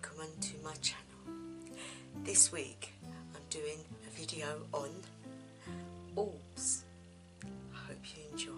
welcome onto my channel. This week I'm doing a video on orbs. I hope you enjoy.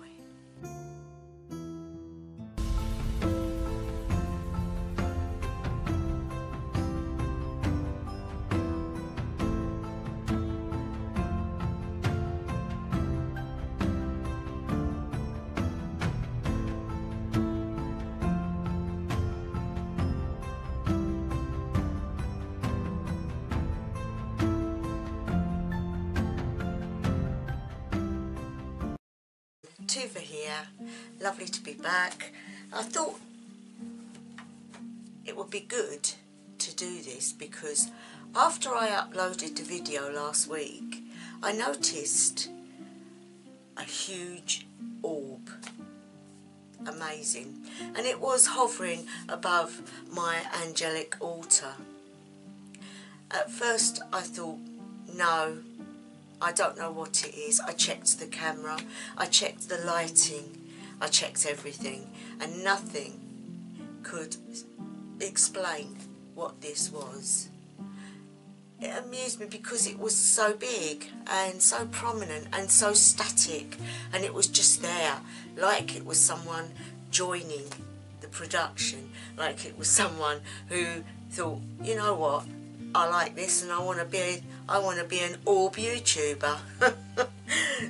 Tuva here, lovely to be back. I thought it would be good to do this because after I uploaded the video last week I noticed a huge orb, amazing, and it was hovering above my angelic altar. At first I thought, no, I don't know what it is. I checked the camera, I checked the lighting, I checked everything, and nothing could explain what this was. It amused me because it was so big and so prominent and so static, and it was just there, like it was someone joining the production, like it was someone who thought, you know what, I like this and I want to be an orb YouTuber.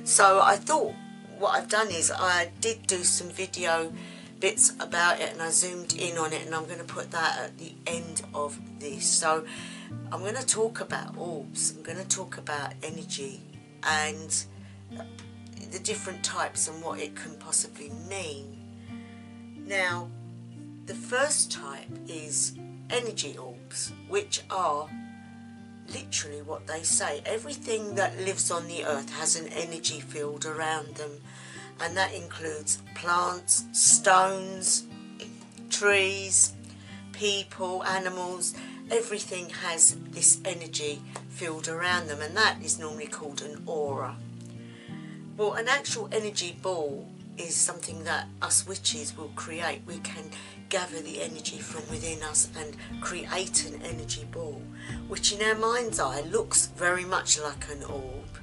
So I thought what I've done is I did do some video bits about it and I zoomed in on it, and I'm going to put that at the end of this. So I'm going to talk about orbs, I'm going to talk about energy and the different types and what it can possibly mean. Now, the first type is energy orbs, which are literally what they say. Everything that lives on the earth has an energy field around them, and that includes plants, stones, trees, people, animals. Everything has this energy field around them, and that is normally called an aura. Well, an actual energy ball is something that us witches will create. We can gather the energy from within us and create an energy ball, which in our mind's eye looks very much like an orb,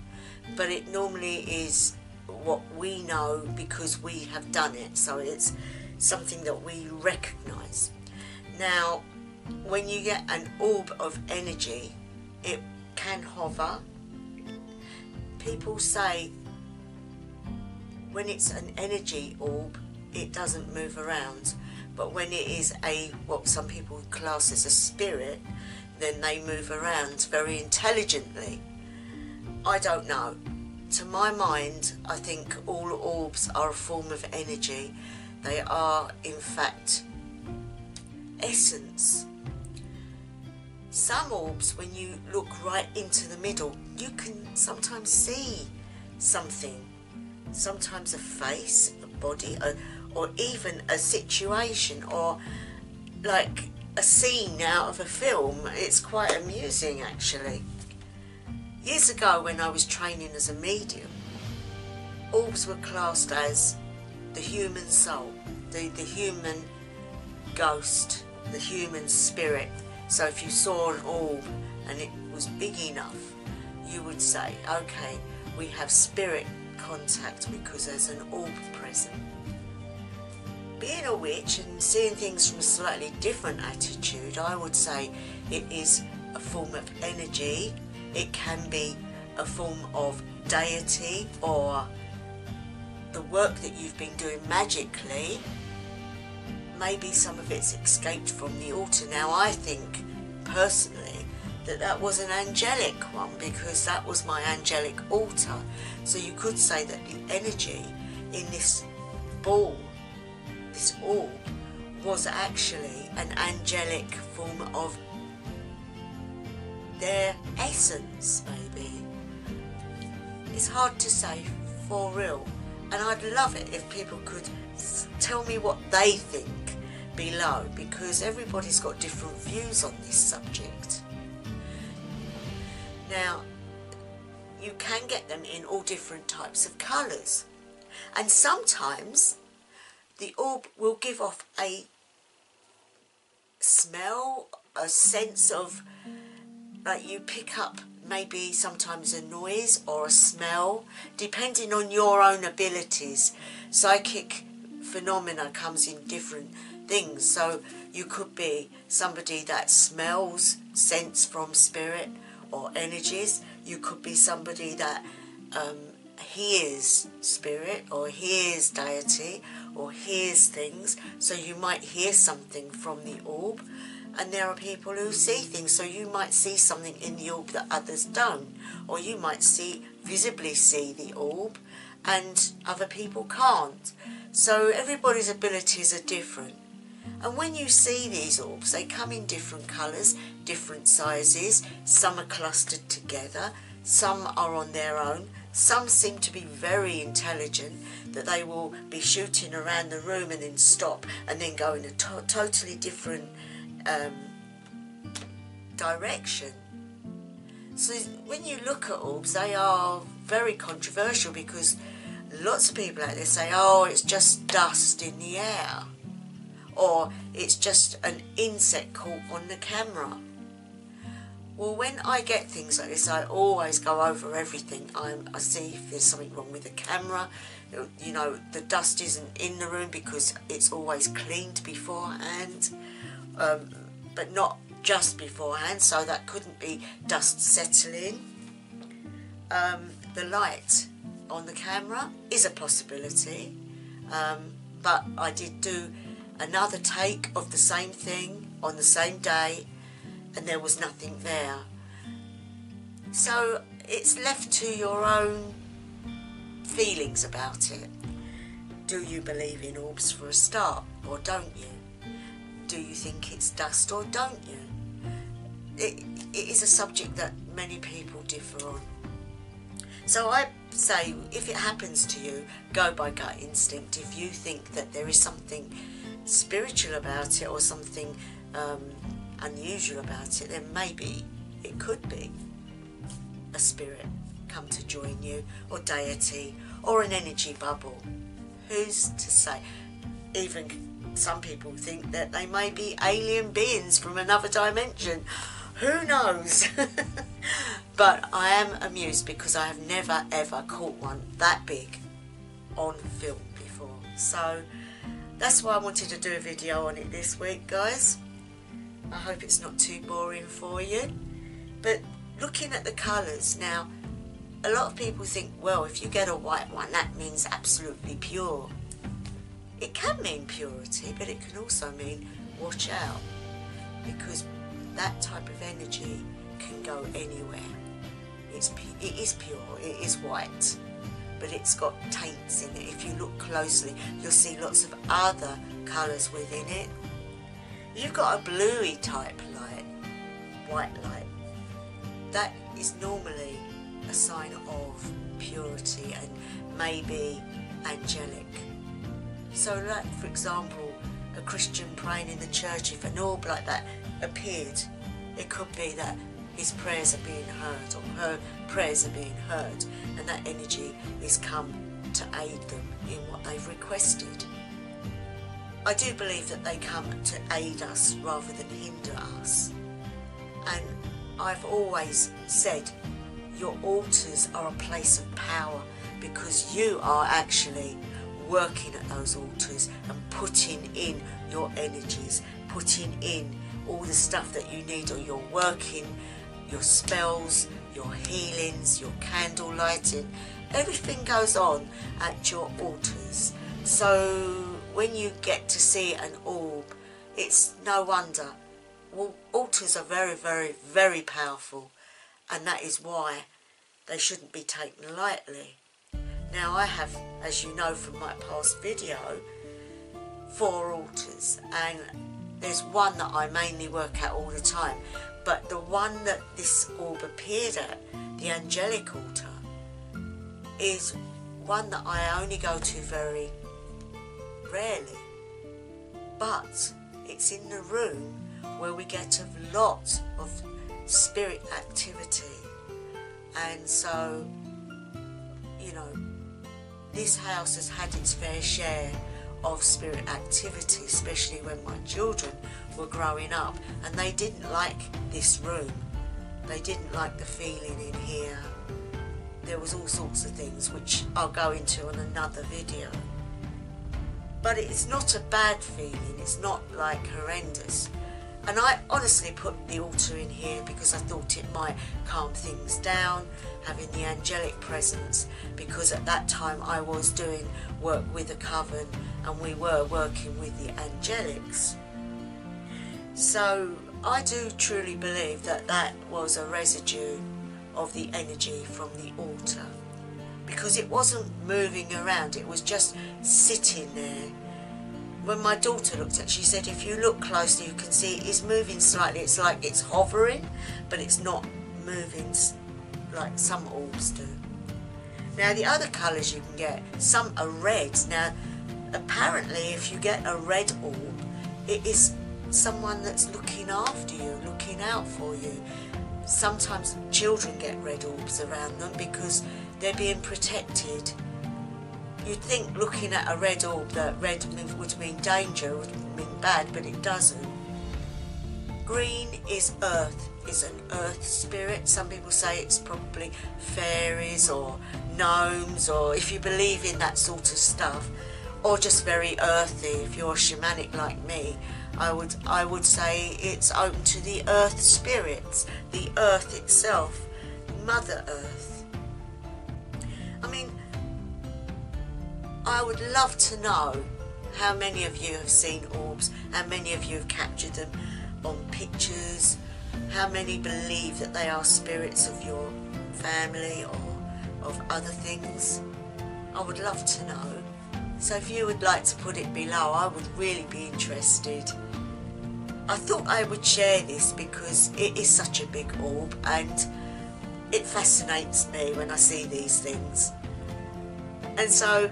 but it normally is what we know because we have done it, so it's something that we recognise. Now, when you get an orb of energy, it can hover. People say when it's an energy orb, it doesn't move around, but when it is what some people class as a spirit, then they move around very intelligently. I don't know. To my mind, I think all orbs are a form of energy. They are, in fact, essence. Some orbs, when you look right into the middle, you can sometimes see something. Sometimes a face, a body, or even a situation, or like a scene out of a film. It's quite amusing, actually. Years ago, when I was training as a medium, orbs were classed as the human soul, the human ghost, the human spirit. So if you saw an orb and it was big enough, you would say, okay, we have spirit contact because there's an orb present. Being a witch and seeing things from a slightly different attitude, I would say it is a form of energy. It can be a form of deity, or the work that you've been doing magically. Maybe some of it's escaped from the altar. Now, I think personally that was an angelic one, because that was my angelic altar. So you could say that the energy in this ball, this orb, was actually an angelic form of their essence, maybe. It's hard to say for real, and I'd love it if people could tell me what they think below, because everybody's got different views on this subject. Now, you can get them in all different types of colours, and sometimes the orb will give off a smell a sense of, like, you pick up maybe sometimes a noise or a smell, depending on your own abilities. Psychic phenomena comes in different things, so you could be somebody that smells sense from spirit or energies. You could be somebody that hears spirit or hears deity or hears things, so you might hear something from the orb. And there are people who see things, so you might see something in the orb that others don't, or you might visibly see the orb and other people can't. So everybody's abilities are different. And when you see these orbs, they come in different colours, different sizes. Some are clustered together, some are on their own. Some seem to be very intelligent, that they will be shooting around the room and then stop and then go in a totally different direction. So when you look at orbs, they are very controversial, because lots of people out there say, oh, it's just dust in the air, or it's just an insect caught on the camera. Well, when I get things like this, I always go over everything. I see if there's something wrong with the camera. You know, the dust isn't in the room because it's always cleaned beforehand, but not just beforehand, so that couldn't be dust settling. The light on the camera is a possibility, but I did do another take of the same thing on the same day, and there was nothing there. So it's left to your own feelings about it. Do you believe in orbs for a start, or don't you? Do you think it's dust, or don't you? It is a subject that many people differ on. So I say, if it happens to you, go by gut instinct. If you think that there is something spiritual about it, or something unusual about it, then maybe it could be a spirit come to join you, or deity, or an energy bubble. Who's to say? Even some people think that they may be alien beings from another dimension. Who knows? But I am amused, because I have never ever caught one that big on film before. So that's why I wanted to do a video on it this week, guys. I hope it's not too boring for you. But looking at the colours now, a lot of people think, well, if you get a white one, that means absolutely pure. It can mean purity, but it can also mean watch out, because that type of energy can go anywhere. It is pure, it is white, but it's got taints in it. If you look closely, you'll see lots of other colours within it. You've got a bluey type light, white light. That is normally a sign of purity and maybe angelic. So like, for example, a Christian praying in the church, if an orb like that appeared, it could be that his prayers are being heard, or her prayers are being heard, and that energy is come to aid them in what they've requested. I do believe that they come to aid us rather than hinder us. And I've always said your altars are a place of power, because you are actually working at those altars and putting in your energies, putting in all the stuff that you need, or you're working your spells, your healings, your candle lighting. Everything goes on at your altars. So when you get to see an orb, it's no wonder. Well, altars are very, very, very powerful, and that is why they shouldn't be taken lightly. Now, I have, as you know from my past video, 4 altars, and there's one that I mainly work at all the time, but the one that this orb appeared at, the angelic altar, is one that I only go to very rarely, but it's in the room where we get a lot of spirit activity. And so, you know, this house has had its fair share of spirit activity, especially when my children were growing up and they didn't like this room. They didn't like the feeling in here. There was all sorts of things which I'll go into on another video. But it's not a bad feeling, it's not like horrendous. And I honestly put the altar in here because I thought it might calm things down, having the angelic presence, because at that time I was doing work with a coven and we were working with the angelics. So I do truly believe that that was a residue of the energy from the altar, because it wasn't moving around, it was just sitting there. When my daughter looked at it, she said if you look closely you can see it is moving slightly. It's like it's hovering, but it's not moving like some orbs do. Now the other colours you can get, some are reds. Now apparently if you get a red orb, it is someone that's looking after you, looking out for you. Sometimes children get red orbs around them because they're being protected. You'd think looking at a red orb that red would mean danger, would mean bad, but it doesn't. Green is earth, is an earth spirit. Some people say it's probably fairies or gnomes, or if you believe in that sort of stuff, or just very earthy. If you're shamanic like me, I would say it's open to the earth spirits, the earth itself, Mother Earth. I mean, I would love to know how many of you have seen orbs, how many of you have captured them on pictures, how many believe that they are spirits of your family or of other things. I would love to know. So if you would like to put it below, I would really be interested. I thought I would share this because it is such a big orb and it fascinates me when I see these things. And so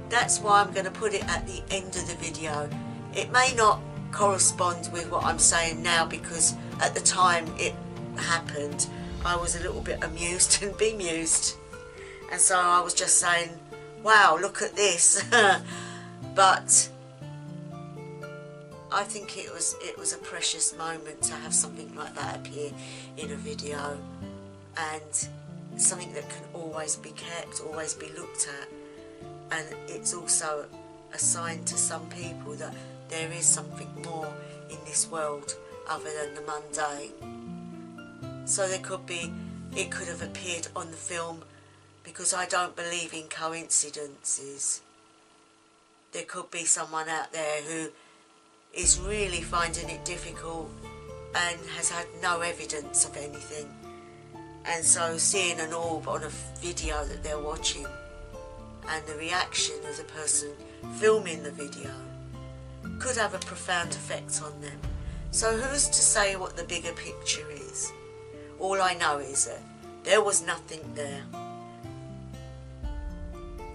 that's why I'm going to put it at the end of the video. It may not correspond with what I'm saying now because at the time it happened I was a little bit amused and bemused, and so I was just saying, wow, look at this. But I think it was a precious moment to have something like that appear in a video, and something that can always be kept, always be looked at. And it's also a sign to some people that there is something more in this world other than the mundane. So there could be, it could have appeared on the film, because I don't believe in coincidences. There could be someone out there who is really finding it difficult and has had no evidence of anything, and so seeing an orb on a video that they're watching and the reaction of the person filming the video could have a profound effect on them. So who's to say what the bigger picture is? All I know is that there was nothing there.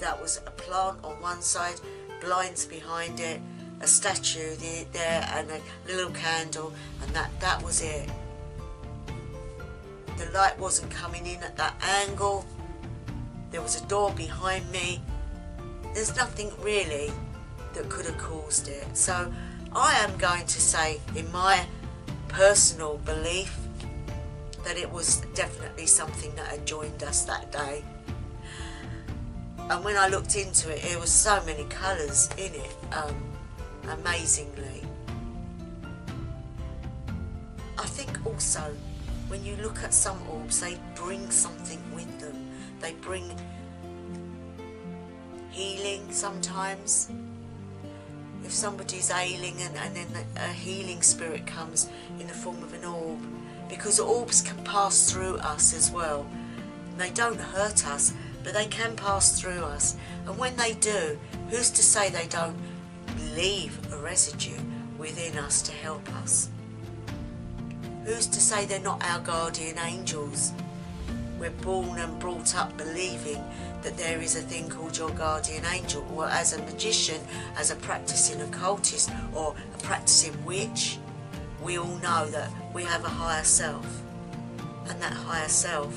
That was a plant on one side, blinds behind it, a statue there and a little candle, and that was it. The light wasn't coming in at that angle. There was a door behind me. There's nothing really that could have caused it. So I am going to say, in my personal belief, that it was definitely something that had joined us that day. And when I looked into it, there was so many colours in it, amazingly. I think also, when you look at some orbs, they bring something with them. They bring healing sometimes. If somebody's ailing and then a healing spirit comes in the form of an orb, because orbs can pass through us as well. They don't hurt us, but they can pass through us. And when they do, who's to say they don't leave a residue within us to help us? Who's to say they're not our guardian angels? We're born and brought up believing that there is a thing called your guardian angel, or as a magician, as a practicing occultist, or a practicing witch, we all know that we have a higher self, and that higher self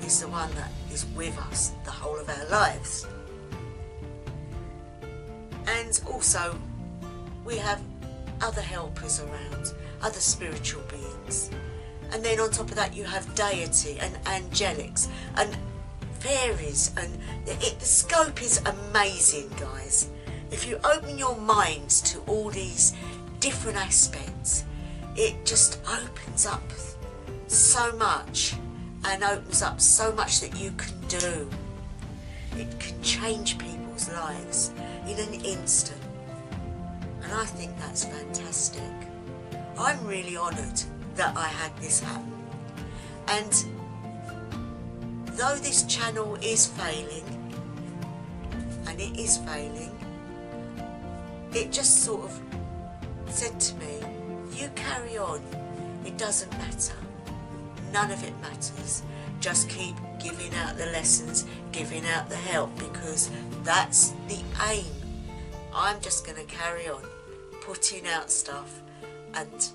is the one that is with us the whole of our lives. And also we have other helpers around, other spiritual beings. And then on top of that you have deity and angelics and fairies, and the scope is amazing, guys. If you open your minds to all these different aspects, it just opens up so much, and opens up so much that you can do. It can change people's lives in an instant, and I think that's fantastic. I'm really honoured that I had this happen, and though this channel is failing, and it is failing, it just sort of said to me, you carry on, it doesn't matter, none of it matters, just keep giving out the lessons, giving out the help, because that's the aim. I'm just going to carry on putting out stuff, and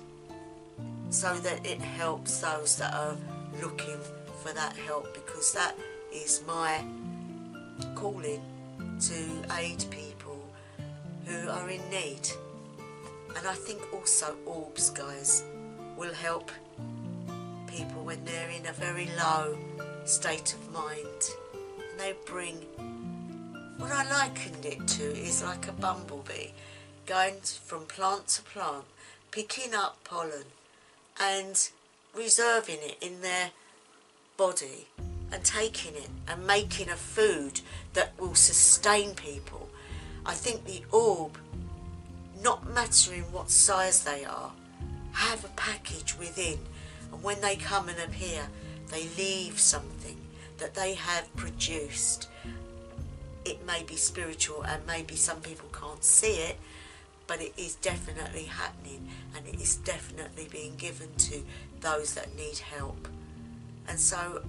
so that it helps those that are looking for that help, because that is my calling, to aid people who are in need. And I think also orbs, guys, will help people when they're in a very low state of mind, and they bring, what I likened it to is like a bumblebee going from plant to plant, picking up pollen and reserving it in their body and taking it and making a food that will sustain people. I think the orb, not mattering what size they are, have a package within, and when they come and appear, they leave something that they have produced. It may be spiritual, and maybe some people can't see it, but it is definitely happening, and it is definitely being given to those that need help. And so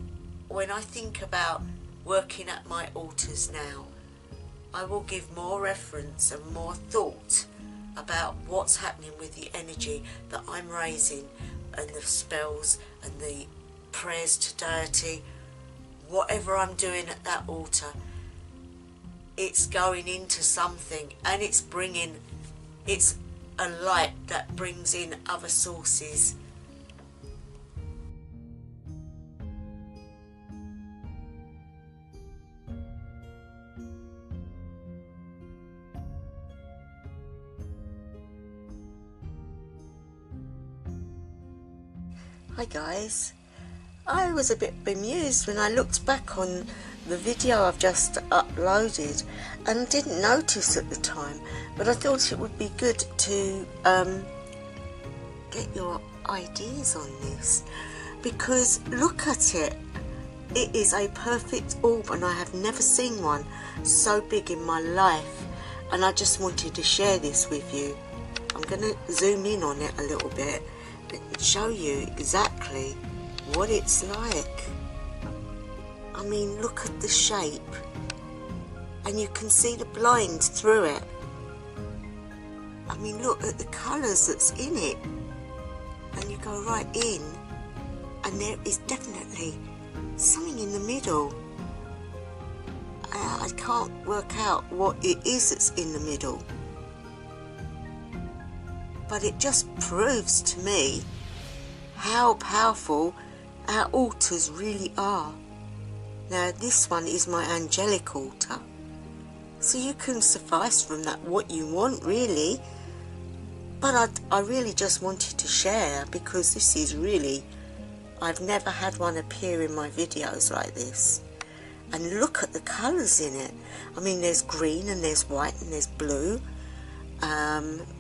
when I think about working at my altars now, I will give more reference and more thought about what's happening with the energy that I'm raising, and the spells and the prayers to deity. Whatever I'm doing at that altar, it's going into something, and it's a light that brings in other sources. Hi guys, I was a bit bemused when I looked back on the video I've just uploaded, and didn't notice at the time, but I thought it would be good to get your ideas on this, because look at it. It is a perfect orb, and I have never seen one so big in my life, and I just wanted to share this with you. I'm going to zoom in on it a little bit and show you exactly what it's like. I mean, look at the shape, and you can see the blind through it. I mean, look at the colours that's in it, and you go right in, and there is definitely something in the middle. I can't work out what it is that's in the middle, but it just proves to me how powerful our altars really are. Now this one is my angelic altar, so you can suffice from that what you want really, but I really just wanted to share, because this is really, I've never had one appear in my videos like this. And look at the colours in it. I mean, there's green and there's white and there's blue,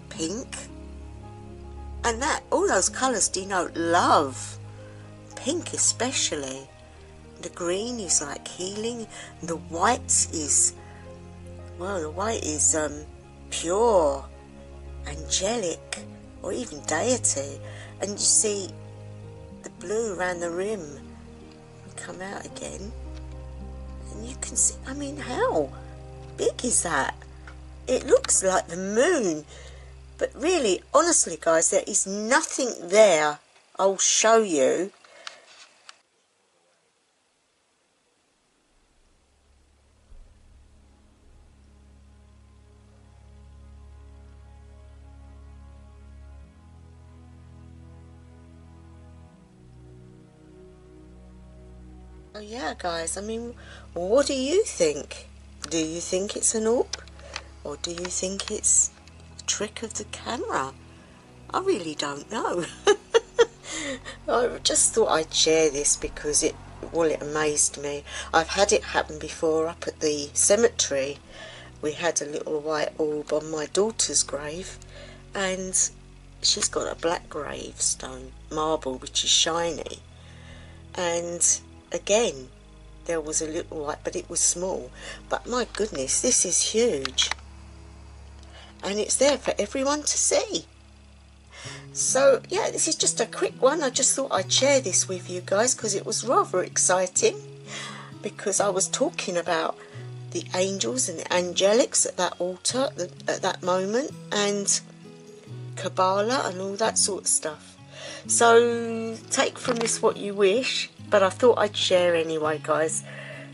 pink, and that, all those colours denote love. Pink especially. The green is like healing. The white is, well, the white is pure, angelic, or even deity. And you see the blue around the rim come out again, and you can see, I mean, how big is that? It looks like the moon, but really, honestly guys, there is nothing there. I'll show you. Oh yeah, guys, I mean, what do you think? Do you think it's an orb? Or do you think it's a trick of the camera? I really don't know. I just thought I'd share this because it amazed me. I've had it happen before up at the cemetery. We had a little white orb on my daughter's grave, and she's got a black gravestone marble which is shiny, and again there was a little white, but it was small. But my goodness, this is huge, and it's there for everyone to see. So yeah, this is just a quick one. I just thought I'd share this with you guys because it was rather exciting, because I was talking about the angels and the angelics at that altar at that moment, and Kabbalah and all that sort of stuff. So take from this what you wish, but I thought I'd share anyway, guys.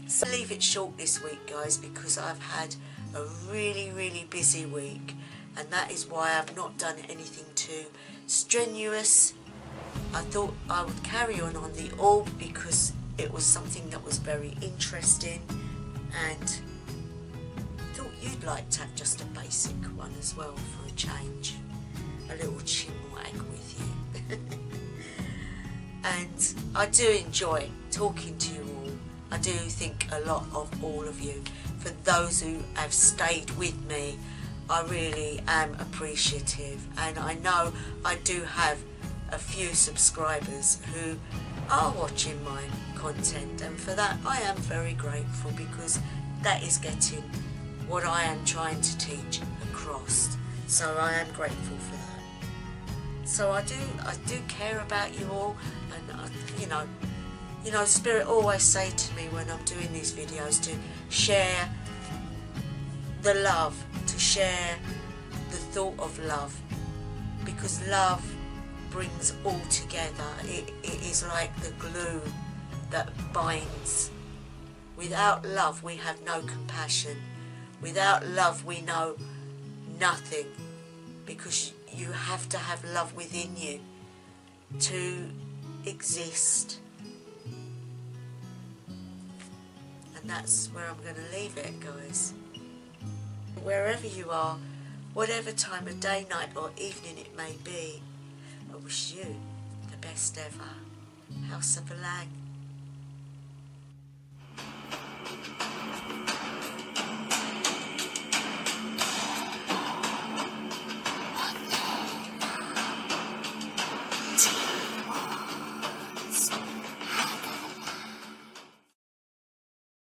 So I'll leave it short this week, guys, because I've had a really busy week, and that is why I've not done anything too strenuous. I thought I would carry on the orb because it was something that was very interesting, and thought you'd like to have just a basic one as well for a change, a little chinwag with you. And I do enjoy talking to you all. I do think a lot of all of you. For those who have stayed with me, I really am appreciative, and I know I do have a few subscribers who are watching my content, and for that I am very grateful, because that is getting what I am trying to teach across. So I am grateful for that. So I do care about you all, and you know, Spirit always say to me when I'm doing these videos to share the love, to share the thought of love, because love brings all together. It is like the glue that binds. Without love we have no compassion. Without love we know nothing, because you have to have love within you to exist. And that's where I'm going to leave it, guys. Wherever you are, whatever time of day, night or evening it may be, I wish you the best ever. House of a Lang.